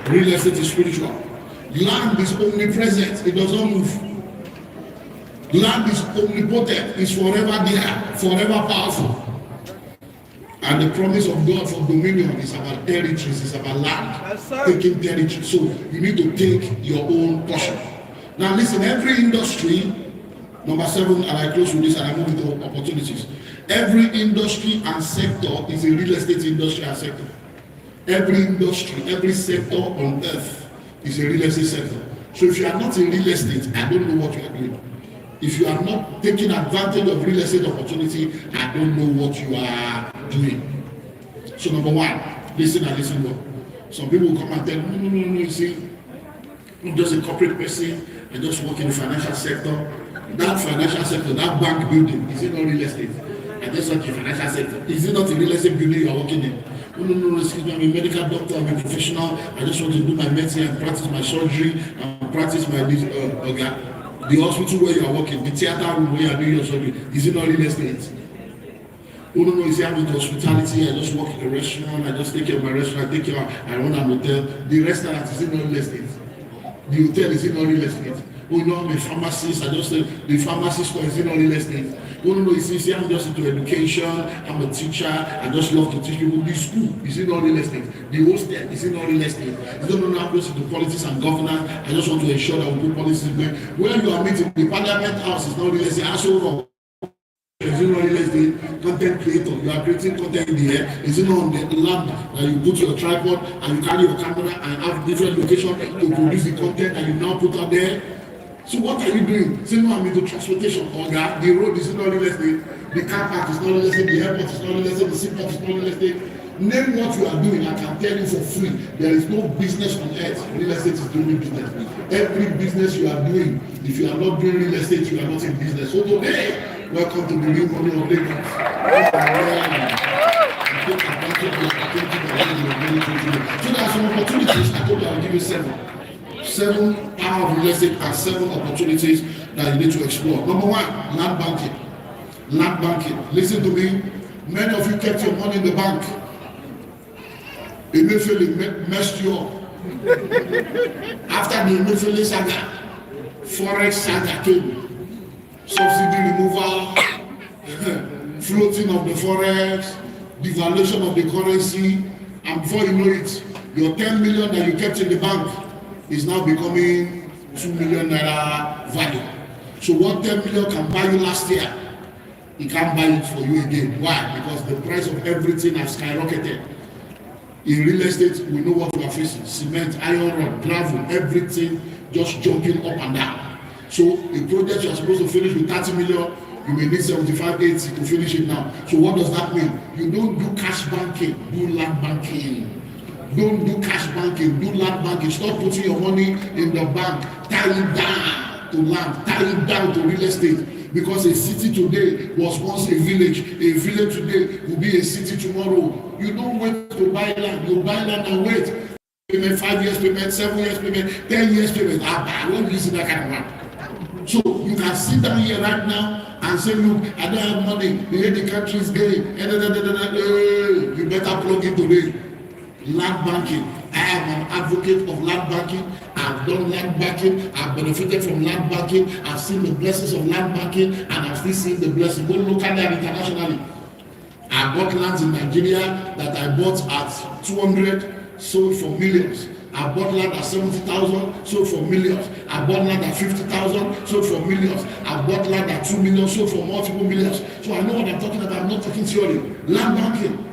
Real estate is spiritual. Land is omnipresent, it does not move. Land is omnipotent, it's forever there, forever powerful. And the promise of God for dominion is about territories, it's about land, taking territory. So you need to take your own portion. Now listen, every industry, number 7, and I close with this and I move into opportunities. Every industry and sector is a real estate industry and sector. Every industry, every sector on earth is a real estate sector. So if you are not in real estate, I don't know what you are doing. If you are not taking advantage of real estate opportunity, I don't know what you are doing. So number 1, listen and listen well. Some people will come and tell no, you see, I'm just a corporate person, I just work in the financial sector. That financial sector, that bank building, is it not real estate? I just work in the financial sector. Is it not a real estate building you are working in? No, excuse me, I'm a medical doctor, I'm a professional, I just want to do my medicine and practice my surgery and practice my the hospital where you are working, the theater room where you are doing your surgery, is it not real estate? No, you say I'm in hospitality, I just work in a restaurant, I just take care of my restaurant, I run an hotel. The restaurant, is it not real estate? The hotel, is it not real estate? Oh, I'm a pharmacist, I just say the pharmacy store, is it not real estate? No, you see, I'm just into education, I'm a teacher, I just love to teach people. The school, is it not real estate? The hostel, is it not real estate? You don't know I'm just into politics and governance, I just want to ensure that we put policies in. When you are meeting, the parliament house is not real estate, also is it not real estate? Content creator, you are creating content in the air, is it not on the land that you put your tripod and you carry your camera and have different locations to produce the content and you now put out there? So what are you doing? Say no, I'm into transportation. Or the road is not real estate, the car park is not real estate, the airport is not real estate, the seaport is not real estate. Name what you are doing, I can tell you for free. There is no business on earth. Real estate is doing business. Every business you are doing, if you are not doing real estate, you are not in business. So today, welcome to the new morning of Lagos. So there are some opportunities. I told you I'll give you 7 power of real estate and 7 opportunities that you need to explore. Number 1, land banking. Land banking. Listen to me. Many of you kept your money in the bank. Emefiele messed you up. After the Emefiele saga, Forex saga came. Subsidy removal, floating of the Forex, devaluation of the currency, and before you know it, your 10 million that you kept in the bank is now becoming 2 million naira value. So what 10 million can buy you last year, it can't buy it for you again. Why? Because the price of everything has skyrocketed. In real estate, we know what we are facing. Cement, iron rod, gravel, everything just jumping up and down. So a project you are supposed to finish with 30 million, you may need 75, 80 to finish it now. So what does that mean? You don't do cash banking, do land banking. Don't do cash banking, do land banking. Stop putting your money in the bank, tie it down to land, tie it down to real estate. Because a city today was once a village today will be a city tomorrow. You don't wait to buy land, you buy land and wait. Payment 5 years payment, 7 years payment, 10 years payment. I won't use that kind of land. So you can sit down here right now and say, look, I don't have money, the way the country is going, you better plug in today. Land banking. I am an advocate of land banking. I've done land banking. I've benefited from land banking. I've seen the blessings of land banking, and I've still seen the blessings both locally and internationally. I bought lands in Nigeria that I bought at 200, sold for millions. I bought land at 70,000, sold for millions. I bought land at 50,000, sold for millions. I bought land at 2 million, sold for multiple millions. So I know what I'm talking about. I'm not talking theory. Land banking.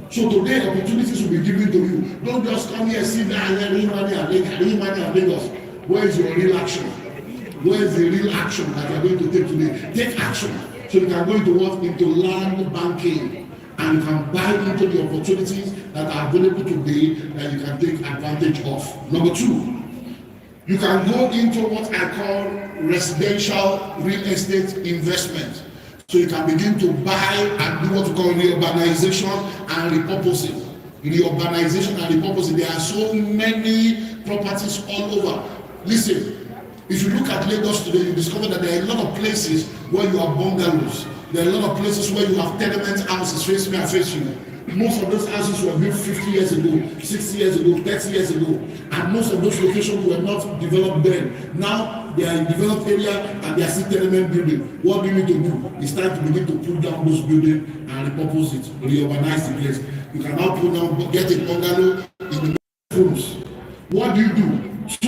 So today, opportunities will be given to you. Don't just come here, sit down, and read money and Lagos. Where is your real action? Where is the real action that you are going to take today? Take action. So you can go into land banking, and you can buy into the opportunities that are available today that you can take advantage of. Number 2, you can go into what I call residential real estate investment. So you can begin to buy and do what we call reurbanization and repurposing. Reurbanization and repurposing. There are so many properties all over. Listen, if you look at Lagos today, you discover that there are a lot of places where you have bungalows. There are a lot of places where you have tenement houses, face me and face you. Most of those houses were built 50 years ago, 60 years ago, 30 years ago. And And most of those locations were not developed then. Now they are in developed area and they are still tenement building. What do you need to do? It's time to begin to pull down those buildings and repurpose it, reorganize the place. You can now pull down, get a bungalow in the rooms. What do? 2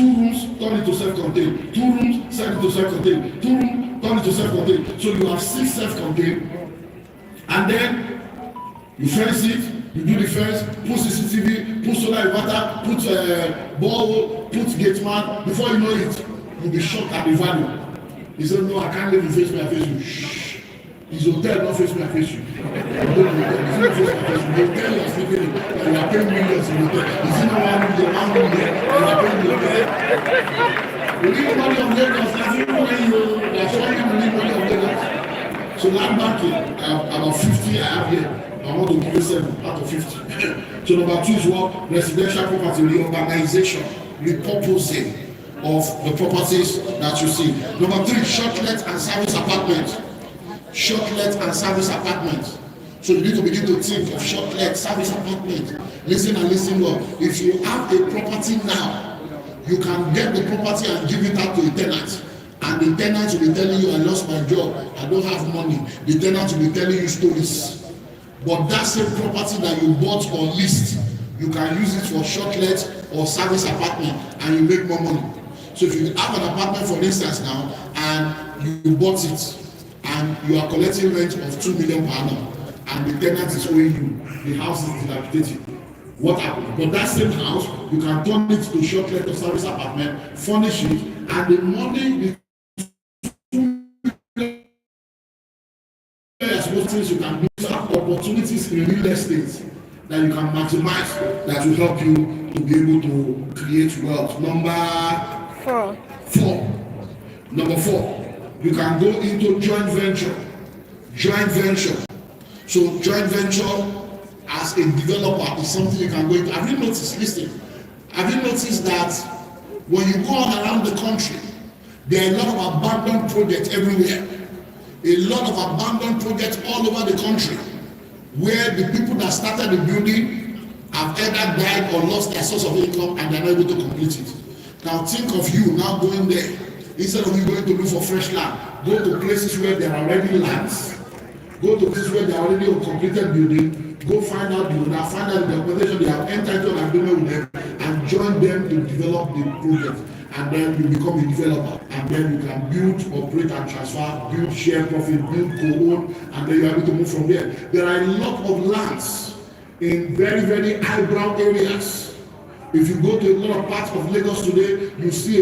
rooms, turn it to self-contained. 2 rooms, send it to self-contained. 2 rooms, turn it to self-contained. So you have 6 self-contained, and then you fence it. You do the fence, put CCTV, put solar inverter, put borehole, put gate man. Before you know it, you'll be shocked at the value. He said, no, I can't let you face me, I face you. Shh. His hotel don't face me, I face you. He's not face me, I face you. The hotel you are sleeping in, and you are paying millions in the hotel. Is it not 1 million, 1 million, and you are paying the hotel? You need money of Lagos, that's even when you are showing you need money of Lagos. So land banking, about 50 I have here. I want to give you 7 out of 50. So number 2 is what? Residential property reorganization, repurposing of the properties that you see. Number 3, short-let and service apartments. Short-let and service apartments. So you need to begin to think of short-let service apartments. Listen and listen well. If you have a property now, you can get the property and give it out to a tenant. And the tenant will be telling you, I lost my job, I don't have money. The tenant will be telling you stories. But that same property that you bought or leased, you can use it for short-let or service apartment and you make more money. So if you have an apartment, for instance, now, and you bought it, and you are collecting rent of 2 million per annum, and the tenant is owing you, the house is dilapidated. What happened? But that same house, you can turn it to short-let or service apartment, furnish it, and the money, you can do opportunities in real estate that you can maximize, that will help you to be able to create wealth. Number 4. Number 4, you can go into joint venture. Joint venture. So joint venture as a developer is something you can go into. Have you noticed? Listen. Have you noticed that when you go on around the country, there are a lot of abandoned projects everywhere. A lot of abandoned projects all over the country where the people that started the building have either died or lost their source of income and they're not able to complete it. Now think of you now going there. Instead of you going to look for fresh land, go to places where there are already lands. Go to places where there are already a completed building. Go find out the owner, find out the documentation they have entitled agreement with them, and join them to develop the project. And then you become a developer, and then you can build, operate and transfer, build, share profit, build, co-own, and then you're able to move from there. There are a lot of lands in very, very highbrow areas. If you go to a lot of parts of Lagos today, you see a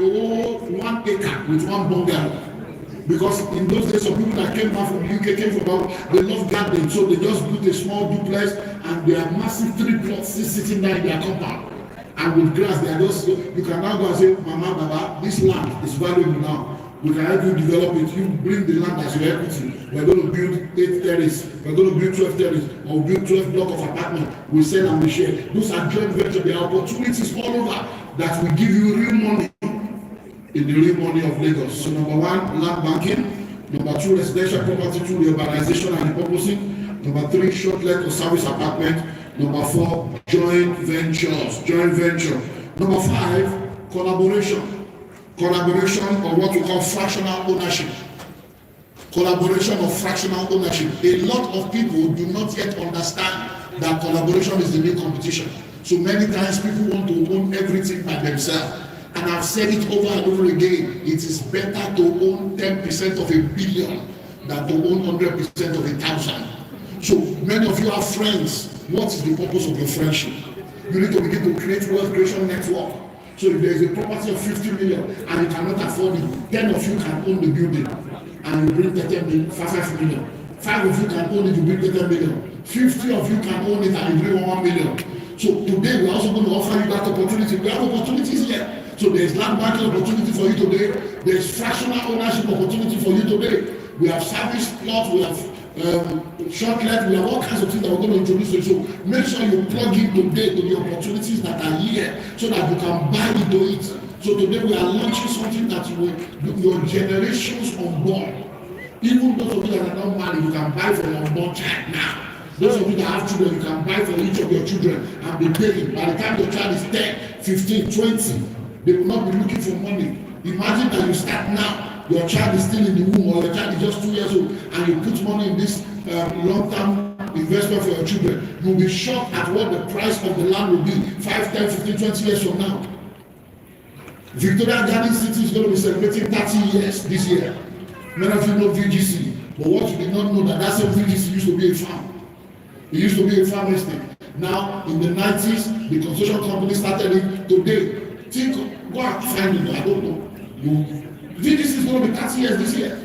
whole 1 acre with 1 bungalow. Because in those days, some people that came back from the UK came from out, they love gardening, so they just built a small duplex, and they have massive 3 plots sitting there in their compound. And with grass, they are just, you can now go and say, Mama, Baba, this land is valuable now. We can help you develop it. You bring the land as your equity. We're going to build 8 terraces. We're going to build 12 terraces. Or build 12 blocks of apartment. We sell and we share. Those are joint ventures. There are opportunities all over that will give you real money in the real money of Lagos. So number 1, land banking. Number 2, residential property through urbanization and repurposing. Number 3, short-let or service apartment. Number 4, joint ventures. Joint venture. Number 5, collaboration. Collaboration, or what we call fractional ownership. Collaboration or fractional ownership. A lot of people do not yet understand that collaboration is the new competition. So many times people want to own everything by themselves. And I've said it over and over again, it is better to own 10% of a billion than to own 100% of 1,000. So many of you are friends. What is the purpose of your friendship? You need to begin to create wealth creation network. So if there is a property of 50 million and you cannot afford it, 10 of you can own the building and you bring 10 million, 5 million. 5 of you can own it, you bring 10 million. 50 of you can own it and you bring 1 million. So today we are also going to offer you that opportunity. We have opportunities here. So there is land banking opportunity for you today. There is fractional ownership opportunity for you today. We have service plots, we have short-let, we have all kinds of things that we're going to introduce you. So make sure you plug in today to the opportunities that are here so that you can buy into it. So today we are launching something that your generations unborn. Even those of you that are not married, you can buy for your unborn child now. Those of you that have children, you can buy for each of your children and be paying. By the time the child is 10, 15, 20. They will not be looking for money. Imagine that you start now, your child is still in the womb, or your child is just 2 years old, and you put money in this long-term investment for your children. You'll be shocked at what the price of the land will be 5, 10, 15, 20 years from now. Victoria Garden City is going to be celebrating 30 years this year. Many of you know VGC, but what you did not know that same VGC used to be a farm. It used to be a farm estate. Now, in the 90s, the construction company started it. Today, go and find it. I don't know. VGC is going to be 30 years this year.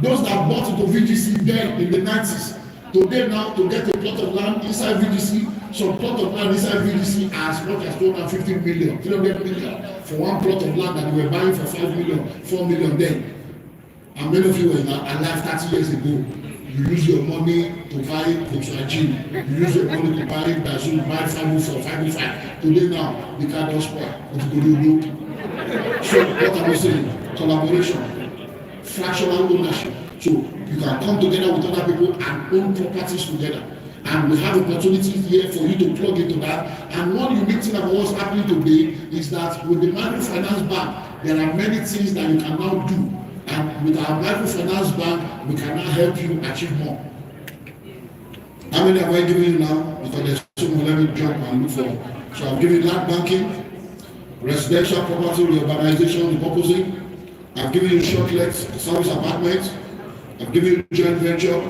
Those that bought into VGC then in the 90s, today now to get a plot of land inside VGC, some plot of land inside VGC as much as 250 million, 300 million for one plot of land that we were buying for 5 million, 4 million then. And many of you were alive 30 years ago. You use your money to buy Volkswagen. You use your money to buy Bazoo, buy 504, 505. Today now, the car does spoil. So what am I saying? Collaboration, fractional ownership. So you can come together with other people and own properties together. And we have opportunities here for you to plug into that. And one unique thing about what's happening today is that with the microfinance bank, there are many things that you can now do. And with our microfinance bank, we can now help you achieve more. How many have I given you now? Because there's so many, let me jump and look for. So I've given you land banking, residential property urbanization, repurposing. I've given you short-let service apartments. I've given you joint venture.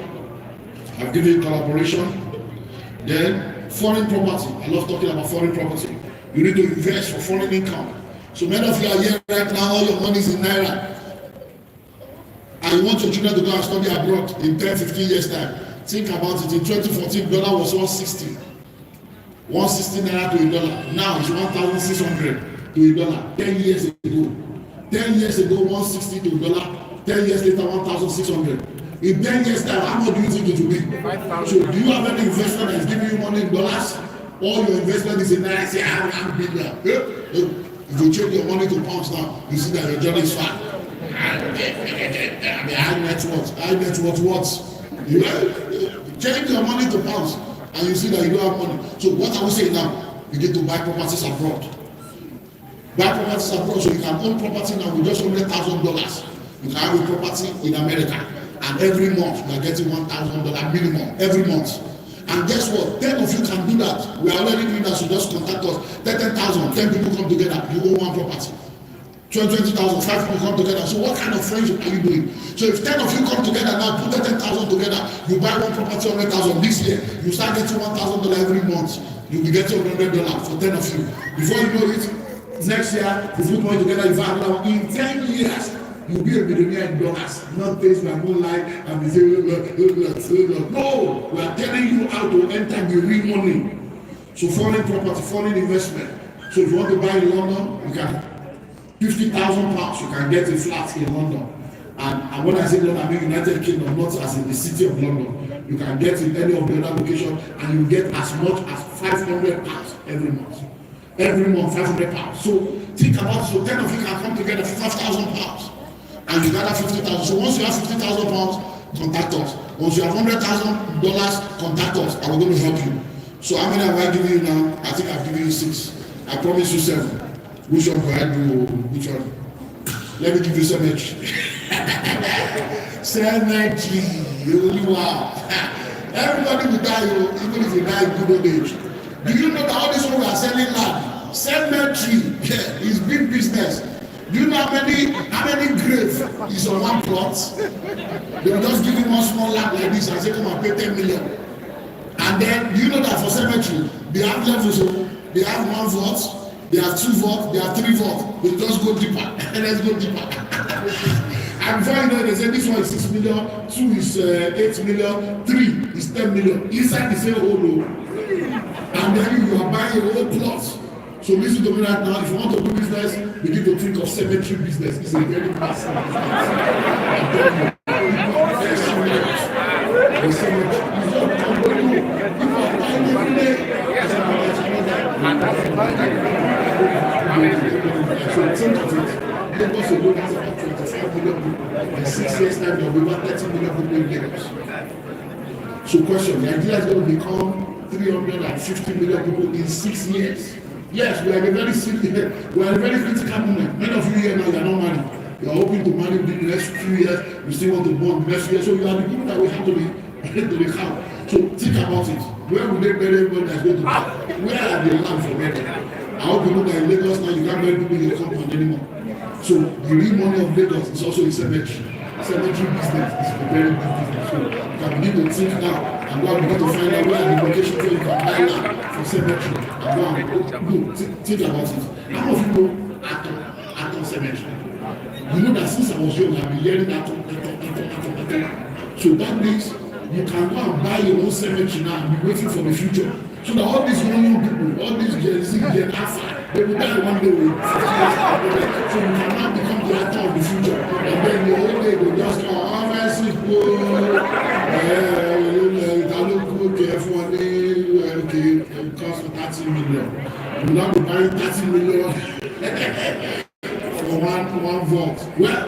I've given you collaboration. Then foreign property. I love talking about foreign property. You need to invest for foreign income. So many of you are here right now, all your money is in Naira. And you want your children to go and study abroad in 10, 15 years time. Think about it. In 2014, dollar was 160. 160 Naira to a dollar. Now it's 1,600 to a dollar. 10 years ago. 10 years ago, 160 to a dollar. 10 years later, 1,600. In 10 years time, how much do you think it will be? So do you have any investment that is giving you money in dollars? All your investment is in Naira. Say, I'm big now. If you change your money to pounds now, you see that your journey is far. High net worth what? You change your money to pounds and you see that you don't have money. So what are we saying now? You get to buy properties abroad. Buy properties abroad so you can own property now with just $100,000. You can have a property in America and every month you are getting $1,000 minimum every month. And guess what? 10 of you can do that. We are already doing that, so just contact us. 10,000, 10 people come together, you own one property. 20,000, 5 people come together. So what kind of friendship are you doing? So if 10 of you come together now, put the 10,000 together, you buy one property, 100,000 this year, you start getting $1,000 every month. You'll be getting $100 for 10 of you. Before you know it, next year, if you put money together, you buy another one. In 10 years, you'll be a millionaire in dollars. Not things like moonlight and be saying, no, we are telling you how to enter the real money. So foreign property, foreign investment. So if you want to buy in London, you can. 50,000 pounds, you can get a flat in London. And when I say London, I mean United Kingdom, not as in the city of London. You can get in any of the other locations and you get as much as 500 pounds every month. Every month, 500 pounds. So think about it. So 10 of you can come together for 5,000 pounds. And you gather 50,000. So once you have 50,000 pounds, contact us. Once you have $100,000, contact us and we're going to help you. So how many have I given you now? I think I've given you 6. I promise you 7. Which one will I do? Which one? Let me give you cemetery. Cemetery. Wow. Everybody will die, even if you die in good old age. Do you know that all this one we are selling land? Cemetery is big business. Do you know how many graves is on one plot? They will just give you one small land like this and say, come and pay 10 million. And then, do you know that for cemetery, they have levels, they have 1 vote. They have 2 votes, they have 3 votes. They just go deeper. Let's go deeper. And before you know, they say this one is 6 million, 2 is 8 million, 3 is 10 million. Inside the same hole. And then you are buying a whole plot. So listen to me right now. If you want to do business, begin to think of cemetery business. It's a very massive business. The cemetery is not company. If you are buying every day, so think of it. Lagos alone has about 25 million people. In 6 years' time, there will be about 30 million people in Lagos. So question, Nigeria is going to become 350 million people in 6 years. Yes, we are a very serious, we are a very critical moment. Many of you here now, you are not married. You are hoping to marry within the next few years. You still want to born the next few years. So you are the people that we have to be count. So think about it. Where will they bury everybody that's going to die? Where are the land for them? I hope you know that in Lagos now you can't bury people in your compound anymore. So the real money of Lagos is also in cemetery. Cemetery business is a very big business. So you can begin to think now and go and begin to find out where are the locations where you can buy land for cemetery. And go and think about it. How many of you know Atom Cemetery? You know that since I was young, I've been hearing Atom. So that means you can go and buy your own cemetery now and be waiting for the future. So that all these young people, all these Gen Z, Gen Alpha, they will die one day with 50 years after. So you can now become the actor of the future. And then the whole day they just go, oh, man, sick, okay, it costs 30 million. You now be buying 30 million for one vote. Well,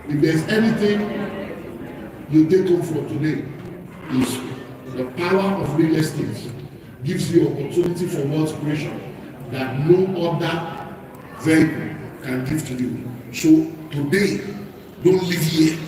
if there's anything you take home from today, is the power of real estate gives you opportunity for wealth creation that no other vehicle can give to you. So today, don't live here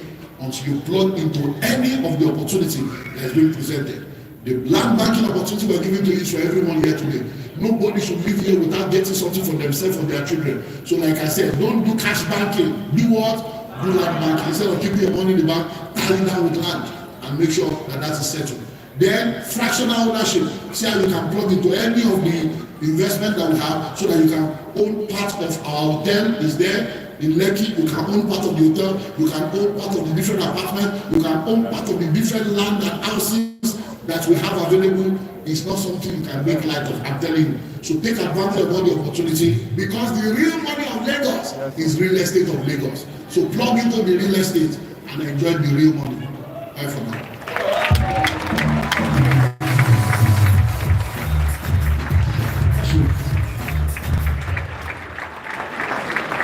until you plug into any of the opportunity that is being presented. The land banking opportunity we're giving to you is for everyone here today. Nobody should live here without getting something for themselves or their children. So like I said, don't do cash banking. Do what? Do land banking. Instead of keeping your money in the bank, tally down with land and make sure that that is settled. Then fractional ownership. See how you can plug into any of the investment that we have so that you can own part of our hotel is there. In Lekki, you can own part of the hotel, you can own part of the different apartments, you can own part of the different land and houses that we have available. Is not something you can make light of, I'm telling you. So take advantage of all the opportunity, because the real money of Lagos is real estate of Lagos. So plug into the real estate and enjoy the real money. Bye for now.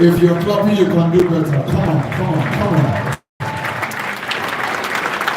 If you're clapping, you can do better. Come on.